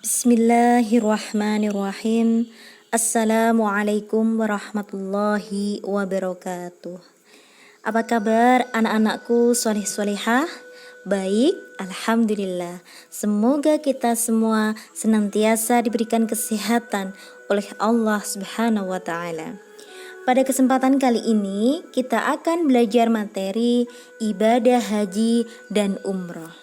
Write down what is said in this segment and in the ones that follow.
Bismillahirrahmanirrahim. Assalamualaikum warahmatullahi wabarakatuh. Apa kabar anak-anakku soleh-solehah? Baik, Alhamdulillah. Semoga kita semua senantiasa diberikan kesehatan oleh Allah Subhanahu wa Ta'ala. Pada kesempatan kali ini, kita akan belajar materi ibadah haji dan umroh.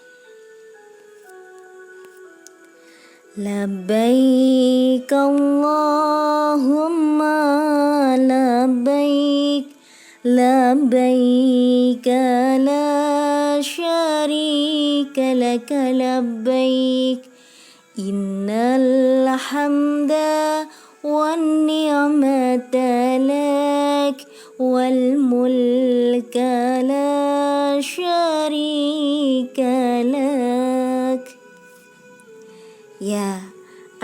Labbaik Allahumma labbaik, labbaik la syarika laka labbaik, innal hamda wan ni'mata lak wal mulka la syarika lak. Ya,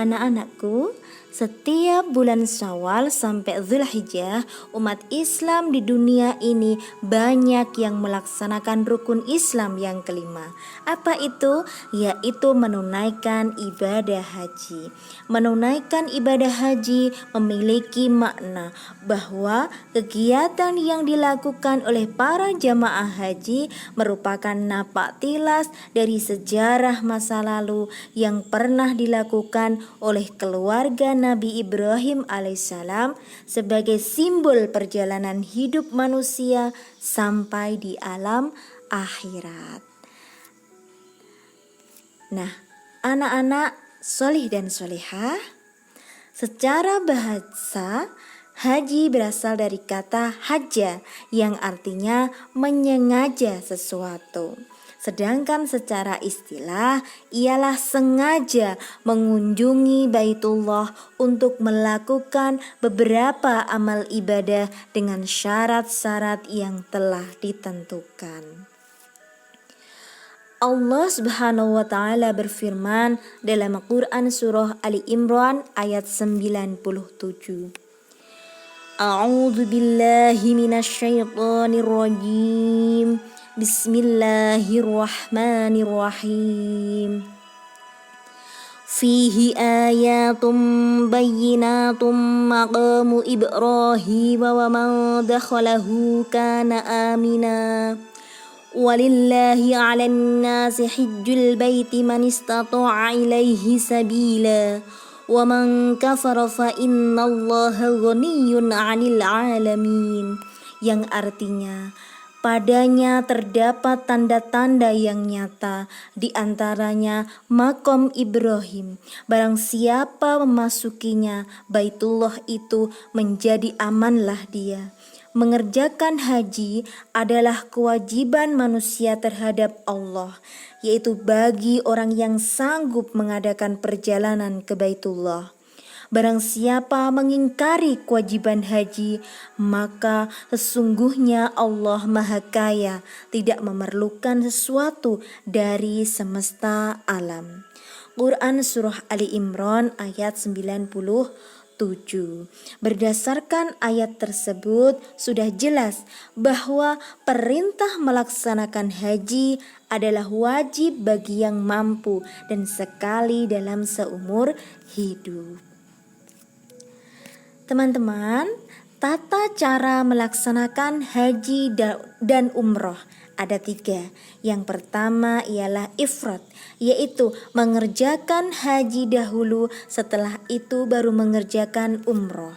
anak-anakku, setiap bulan Syawal sampai Dzulhijjah, umat Islam di dunia ini banyak yang melaksanakan rukun Islam yang kelima. Apa itu? Yaitu menunaikan ibadah haji. Menunaikan ibadah haji memiliki makna bahwa kegiatan yang dilakukan oleh para jamaah haji merupakan napak tilas dari sejarah masa lalu yang pernah dilakukan oleh keluarga Nabi Ibrahim alaihissalam sebagai simbol perjalanan hidup manusia sampai di alam akhirat. Nah, anak-anak solih dan solihah, secara bahasa haji berasal dari kata haja yang artinya menyengaja sesuatu. Sedangkan secara istilah ialah sengaja mengunjungi Baitullah untuk melakukan beberapa amal ibadah dengan syarat-syarat yang telah ditentukan. Allah Subhanahu wa Ta'ala berfirman dalam Al-Quran surah Ali Imran ayat 97. A'udzu billahi minasyaitonir rajim. Bismillahirrahmanirrahim. Fihi ayatum bayyinatum maqamu Ibrahim wa man dakhalahu kana amina. Walillahi 'alan nasi hajjul baiti man istata'a ilaihi sabila. Wa man kafara fa innallaha ghaniyyun 'anil 'alamin. Yang artinya, padanya terdapat tanda-tanda yang nyata, di antaranya makom Ibrahim. Barang siapa memasukinya, Baitullah itu menjadi amanlah dia. Mengerjakan haji adalah kewajiban manusia terhadap Allah, yaitu bagi orang yang sanggup mengadakan perjalanan ke Baitullah. Barang siapa mengingkari kewajiban haji, maka sesungguhnya Allah Maha Kaya, tidak memerlukan sesuatu dari semesta alam. Quran Surah Ali Imran ayat 97. Berdasarkan ayat tersebut sudah jelas bahwa perintah melaksanakan haji adalah wajib bagi yang mampu dan sekali dalam seumur hidup. Teman-teman, tata cara melaksanakan haji dan umroh ada 3. Yang pertama ialah ifrad, yaitu mengerjakan haji dahulu, setelah itu baru mengerjakan umroh.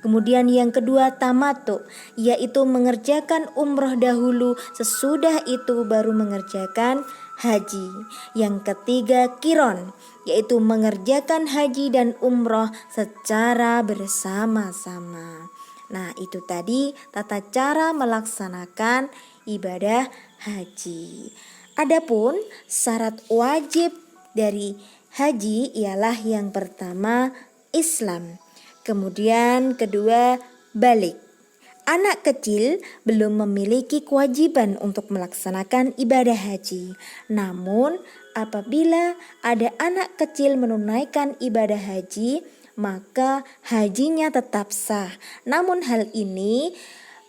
Kemudian yang kedua tamattu, yaitu mengerjakan umroh dahulu, sesudah itu baru mengerjakan haji. Yang ketiga kiron, yaitu mengerjakan haji dan umroh secara bersama-sama. Nah, itu tadi tata cara melaksanakan ibadah haji. Adapun syarat wajib dari haji ialah yang pertama Islam, kemudian kedua balik. Anak kecil belum memiliki kewajiban untuk melaksanakan ibadah haji. Namun, apabila ada anak kecil menunaikan ibadah haji, maka hajinya tetap sah. Namun hal ini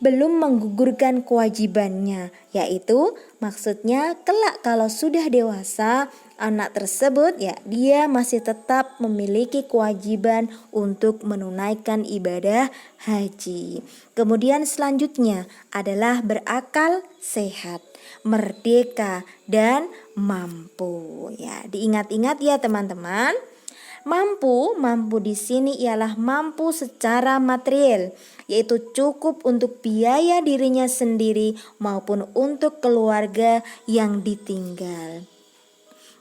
belum menggugurkan kewajibannya, yaitu maksudnya kelak kalau sudah dewasa anak tersebut ya dia masih tetap memiliki kewajiban untuk menunaikan ibadah haji. Kemudian selanjutnya adalah berakal sehat, merdeka dan mampu. Ya, diingat-ingat ya teman-teman. Mampu di sini ialah mampu secara material, yaitu cukup untuk biaya dirinya sendiri maupun untuk keluarga yang ditinggal.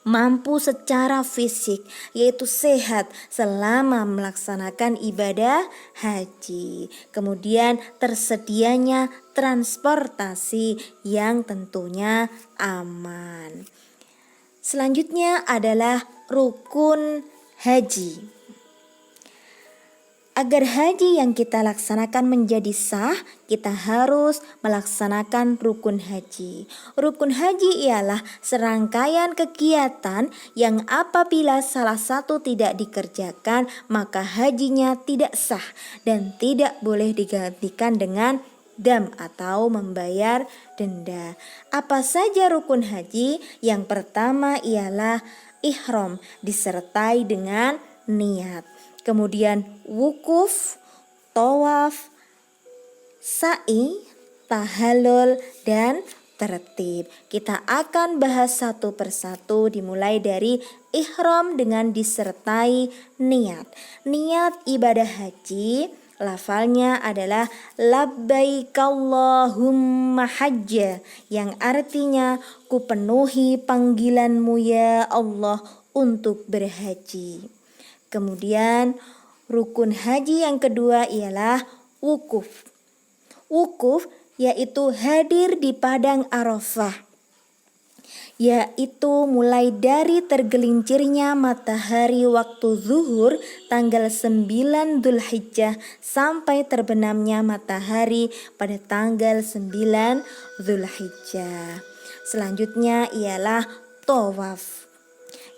Mampu secara fisik, yaitu sehat selama melaksanakan ibadah haji. Kemudian tersedianya transportasi yang tentunya aman. Selanjutnya adalah rukun haji. Agar haji yang kita laksanakan menjadi sah, kita harus melaksanakan rukun haji. Rukun haji ialah serangkaian kegiatan yang apabila salah satu tidak dikerjakan, maka hajinya tidak sah dan tidak boleh digantikan dengan dam atau membayar denda. Apa saja rukun haji? Yang pertama ialah ihram disertai dengan niat. Kemudian wukuf, tawaf, sa'i, tahallul, dan tertib. Kita akan bahas satu persatu dimulai dari ihram dengan disertai niat. Niat ibadah haji, lafalnya adalah labbaik Allahumma hajja, yang artinya ku penuhi panggilanmu ya Allah untuk berhaji. Kemudian rukun haji yang kedua ialah wukuf. Wukuf yaitu hadir di padang Arafah, yaitu mulai dari tergelincirnya matahari waktu zuhur tanggal 9 Dzulhijjah sampai terbenamnya matahari pada tanggal 9 Dzulhijjah. Selanjutnya ialah tawaf,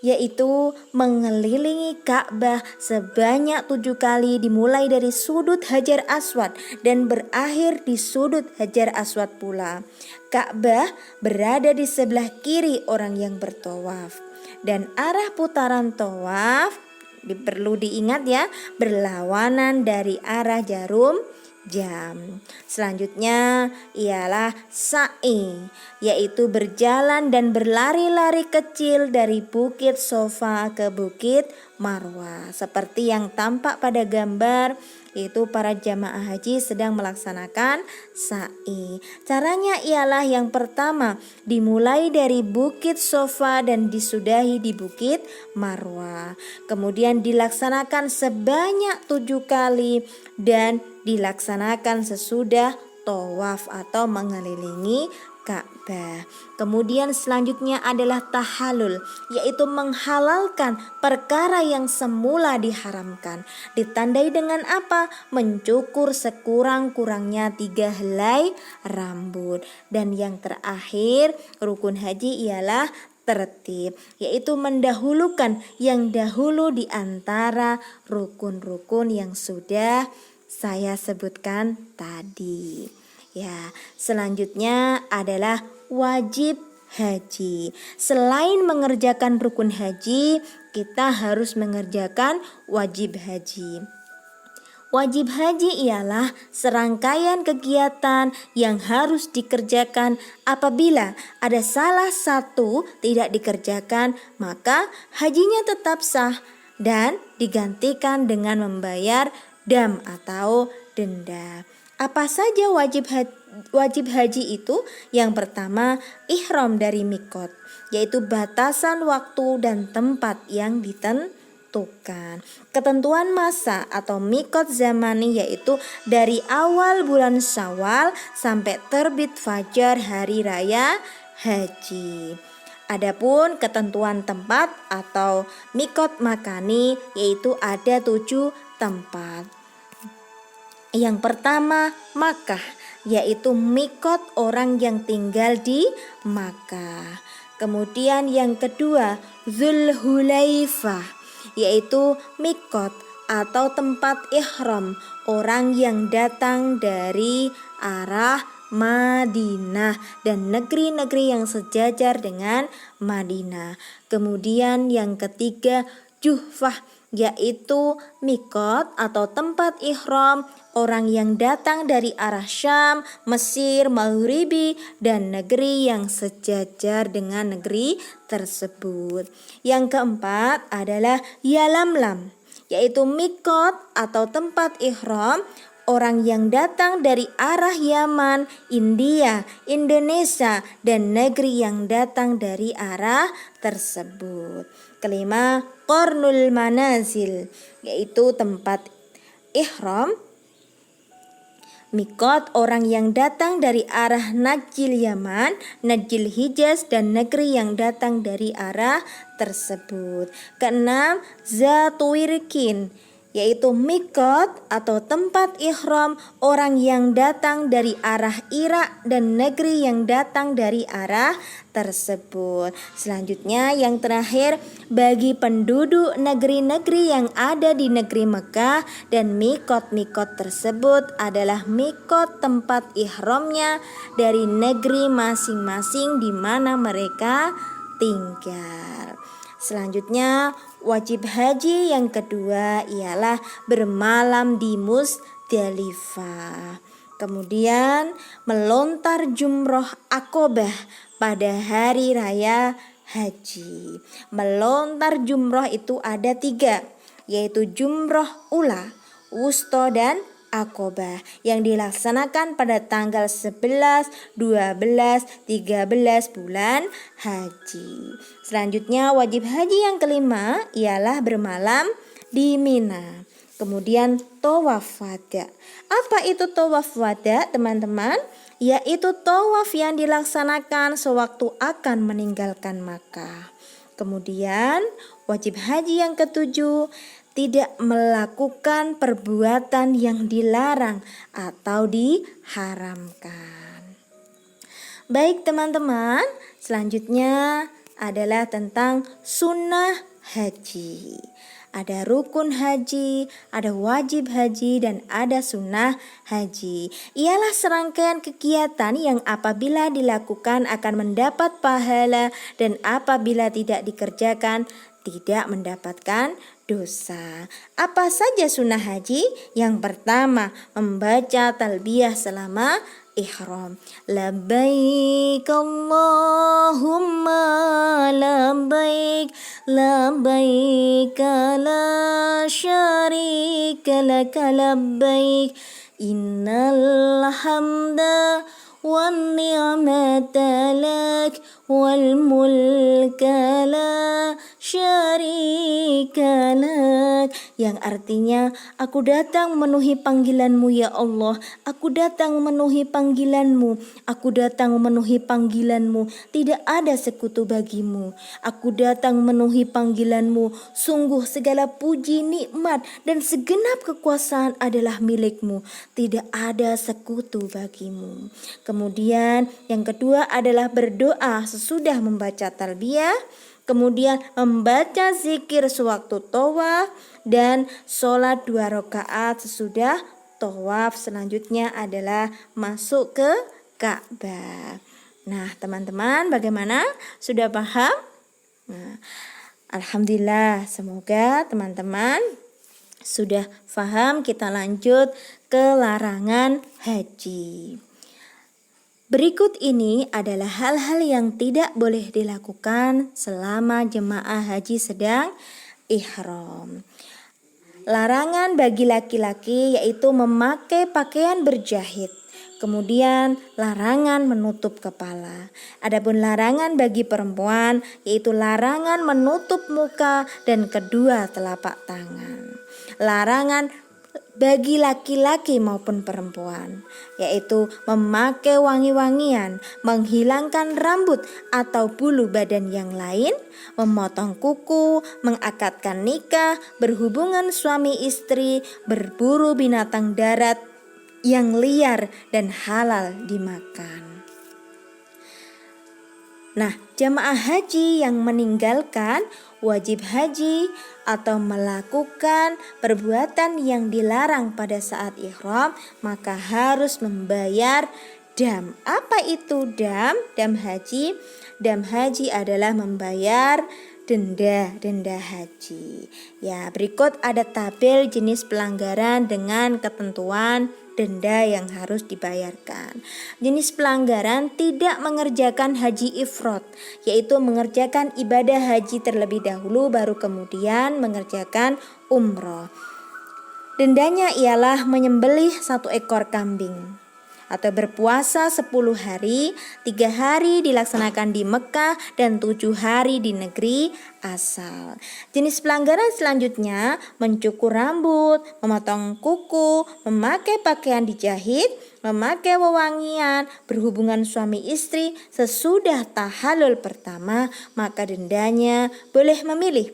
yaitu mengelilingi Ka'bah sebanyak 7 kali dimulai dari sudut Hajar Aswad dan berakhir di sudut Hajar Aswad pula. Ka'bah berada di sebelah kiri orang yang bertawaf dan arah putaran tawaf perlu diingat ya, berlawanan dari arah jarum jam. Selanjutnya ialah sa'i, yaitu berjalan dan berlari-lari kecil dari Bukit Sofa ke Bukit Marwah. Seperti yang tampak pada gambar, yaitu para jamaah haji sedang melaksanakan sa'i. Caranya ialah yang pertama dimulai dari Bukit Sofa dan disudahi di Bukit Marwah. Kemudian dilaksanakan sebanyak 7 kali dan dilaksanakan sesudah tawaf atau mengelilingi Ka'bah. Kemudian selanjutnya adalah tahallul, yaitu menghalalkan perkara yang semula diharamkan. Ditandai dengan apa? Mencukur sekurang-kurangnya 3 helai rambut. Dan yang terakhir rukun haji ialah tertib, yaitu mendahulukan yang dahulu di antara rukun-rukun yang sudah saya sebutkan tadi. Ya, selanjutnya adalah wajib haji. Selain mengerjakan rukun haji, kita harus mengerjakan wajib haji. Wajib haji ialah serangkaian kegiatan yang harus dikerjakan. Apabila ada salah satu tidak dikerjakan, maka hajinya tetap sah dan digantikan dengan membayar dam atau denda. Apa saja wajib haji itu? Yang pertama, ihram dari mikot, yaitu batasan waktu dan tempat yang ditentukan. Ketentuan masa atau mikot zamani yaitu dari awal bulan Syawal sampai terbit fajar hari raya haji. Adapun ketentuan tempat atau mikot makani yaitu ada 7 tempat. Yang pertama Makkah, yaitu mikot orang yang tinggal di Makkah. Kemudian yang kedua Dzulhulaifah, yaitu mikot atau tempat ihram orang yang datang dari arah Madinah dan negeri-negeri yang sejajar dengan Madinah. Kemudian yang ketiga Juhfah, yaitu mikot atau tempat ihram orang yang datang dari arah Syam, Mesir, Maghribi dan negeri yang sejajar dengan negeri tersebut. Yang keempat adalah Yalamlam, yaitu mikot atau tempat ihram orang yang datang dari arah Yaman, India, Indonesia, dan negeri yang datang dari arah tersebut. Kelima, Qarnul Manazil, yaitu tempat ihram mikot orang yang datang dari arah Najil Yaman, Najil Hijaz, dan negeri yang datang dari arah tersebut. Keenam, Zatwirkin, yaitu mikot atau tempat ihram orang yang datang dari arah Irak dan negeri yang datang dari arah tersebut. Selanjutnya yang terakhir, bagi penduduk negeri-negeri yang ada di negeri Mekah dan mikot-mikot tersebut adalah mikot tempat ihramnya dari negeri masing-masing di mana mereka tinggal. Selanjutnya, wajib haji yang kedua ialah bermalam di Muzdalifah. Kemudian melontar jumroh Aqobah pada hari raya haji. Melontar jumroh itu ada 3, yaitu jumroh ula, wusto, dan Aqobah yang dilaksanakan pada tanggal 11, 12, 13 bulan haji. Selanjutnya wajib haji yang kelima ialah bermalam di Mina. Kemudian tawaf wada. Apa itu tawaf wada, teman-teman? Yaitu tawaf yang dilaksanakan sewaktu akan meninggalkan Makkah. Kemudian wajib haji yang ketujuh, tidak melakukan perbuatan yang dilarang atau diharamkan. Baik teman-teman, selanjutnya adalah tentang sunnah haji. Ada rukun haji, ada wajib haji, dan ada sunnah haji. Ialah serangkaian kegiatan yang apabila dilakukan akan mendapat pahala dan apabila tidak dikerjakan tidak mendapatkan dosa. Apa saja sunnah haji? Yang pertama, membaca talbiyah selama ihram. Labbaik Allahumma labbaik, labbaik la syarika laka labbaik, innal hamda wan ni'mata lak wal mulka la syarika lak, yang artinya aku datang memenuhi panggilanmu ya Allah, aku datang memenuhi panggilanmu, aku datang memenuhi panggilanmu, tidak ada sekutu bagimu, aku datang memenuhi panggilanmu, sungguh segala puji, nikmat dan segenap kekuasaan adalah milikmu, tidak ada sekutu bagimu. Kemudian yang kedua adalah berdoa sesudah membaca talbiyah, kemudian membaca zikir sewaktu tawaf dan sholat 2 rakaat sesudah tawaf. Selanjutnya adalah masuk ke Ka'bah. Nah teman-teman, bagaimana? Sudah paham? Nah, alhamdulillah, semoga teman-teman sudah paham. Kita lanjut ke larangan haji. Berikut ini adalah hal-hal yang tidak boleh dilakukan selama jemaah haji sedang ihram. Larangan bagi laki-laki yaitu memakai pakaian berjahit. Kemudian larangan menutup kepala. Adapun larangan bagi perempuan yaitu larangan menutup muka dan kedua telapak tangan. Larangan bagi laki-laki maupun perempuan yaitu memakai wangi-wangian, menghilangkan rambut atau bulu badan yang lain, memotong kuku, mengakadkan nikah, berhubungan suami istri, berburu binatang darat yang liar dan halal dimakan. Nah, jamaah haji yang meninggalkan wajib haji atau melakukan perbuatan yang dilarang pada saat ihram maka harus membayar dam. Apa itu dam? Dam haji. Dam haji adalah membayar denda haji. Ya, berikut ada tabel jenis pelanggaran dengan ketentuan denda yang harus dibayarkan. Jenis pelanggaran tidak mengerjakan haji ifrad, yaitu mengerjakan ibadah haji terlebih dahulu baru kemudian mengerjakan umroh. Dendanya ialah menyembelih 1 ekor kambing atau berpuasa 10 hari, 3 hari dilaksanakan di Mekah dan 7 hari di negeri asal. Jenis pelanggaran selanjutnya mencukur rambut, memotong kuku, memakai pakaian dijahit, memakai wewangian, berhubungan suami istri sesudah tahallul pertama, maka dendanya boleh memilih.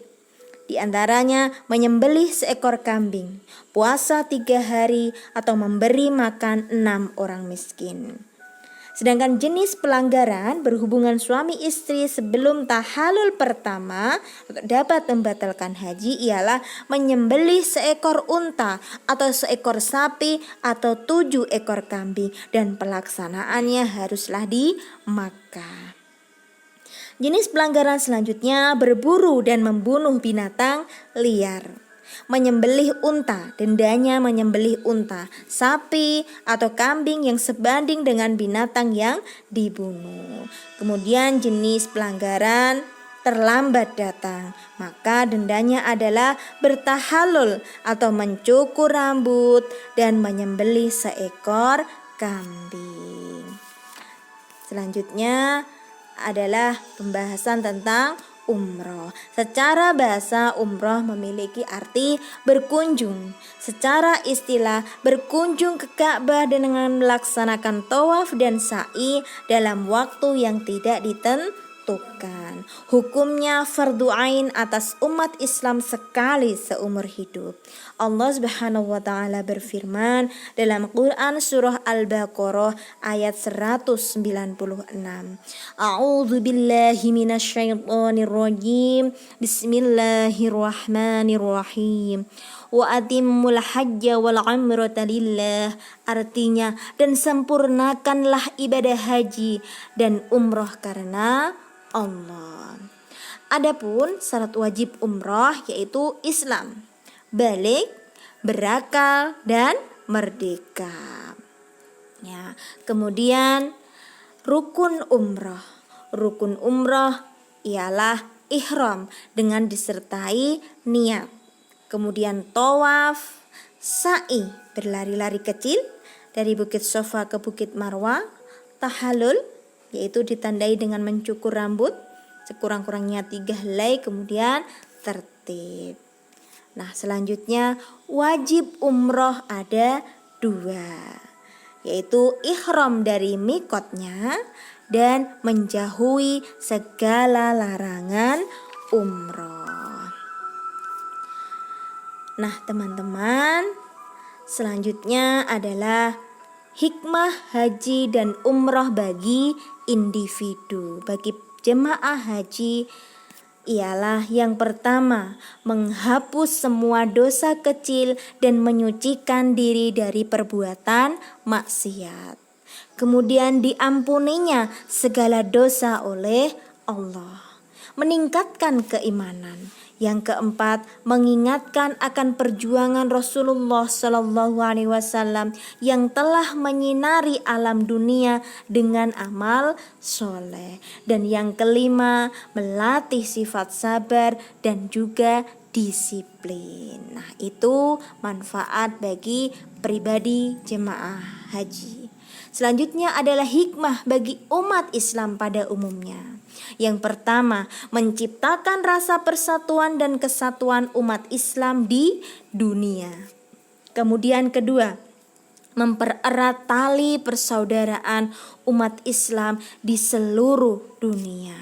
Di antaranya menyembelih 1 ekor kambing, puasa 3 hari, atau memberi makan 6 orang miskin. Sedangkan jenis pelanggaran berhubungan suami istri sebelum tahallul pertama untuk dapat membatalkan haji ialah menyembelih 1 ekor unta atau 1 ekor sapi atau 7 ekor kambing, dan pelaksanaannya haruslah di Makkah. Jenis pelanggaran selanjutnya berburu dan membunuh binatang liar. Menyembelih unta, dendanya menyembelih unta, sapi atau kambing yang sebanding dengan binatang yang dibunuh. Kemudian jenis pelanggaran terlambat datang, maka dendanya adalah bertahallul atau mencukur rambut dan menyembelih 1 ekor kambing. Selanjutnya adalah pembahasan tentang umroh. Secara bahasa umroh memiliki arti berkunjung. Secara istilah berkunjung ke Ka'bah dengan melaksanakan tawaf dan sa'i dalam waktu yang tidak ditentukan. Hukumnya fardu ain atas umat Islam sekali seumur hidup. Allah Subhanahu wa taala berfirman dalam Quran surah Al-Baqarah ayat 196. A'udzu billahi minasyaitonir rajim. Bismillahirrahmanirrahim. Wa atimmul hajja wal umrata lillah, artinya dan sempurnakanlah ibadah haji dan umroh karena Allah. Adapun syarat wajib umroh yaitu Islam, balik, berakal, dan merdeka. Ya, kemudian rukun umroh. Rukun umroh ialah ihram dengan disertai niat. Kemudian tawaf, sa'i, berlari-lari kecil dari Bukit Sofa ke Bukit Marwah, tahallul, yaitu ditandai dengan mencukur rambut sekurang-kurangnya 3 helai, kemudian tertib. Nah, selanjutnya wajib umroh ada 2, yaitu ihram dari mikotnya dan menjauhi segala larangan umroh. Nah, teman-teman, selanjutnya adalah hikmah haji dan umroh bagi individu. Bagi jemaah haji ialah yang pertama, menghapus semua dosa kecil dan menyucikan diri dari perbuatan maksiat. Kemudian diampuninya segala dosa oleh Allah. Meningkatkan keimanan. Yang keempat, mengingatkan akan perjuangan Rasulullah SAW yang telah menyinari alam dunia dengan amal soleh. Dan yang kelima, melatih sifat sabar dan juga disiplin. Nah, itu manfaat bagi pribadi jemaah haji. Selanjutnya adalah hikmah bagi umat Islam pada umumnya. Yang pertama, menciptakan rasa persatuan dan kesatuan umat Islam di dunia. Kemudian kedua, mempererat tali persaudaraan umat Islam di seluruh dunia.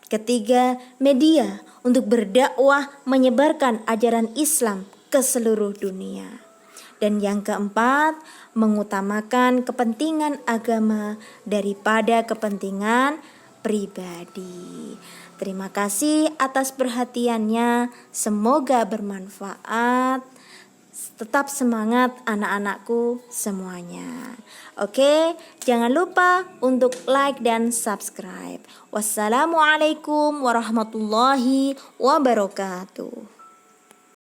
Ketiga, media untuk berdakwah menyebarkan ajaran Islam ke seluruh dunia. Dan yang keempat, mengutamakan kepentingan agama daripada kepentingan pribadi. Terima kasih atas perhatiannya. Semoga bermanfaat. Tetap semangat anak-anakku semuanya. Oke, jangan lupa untuk like dan subscribe. Wassalamualaikum warahmatullahi wabarakatuh.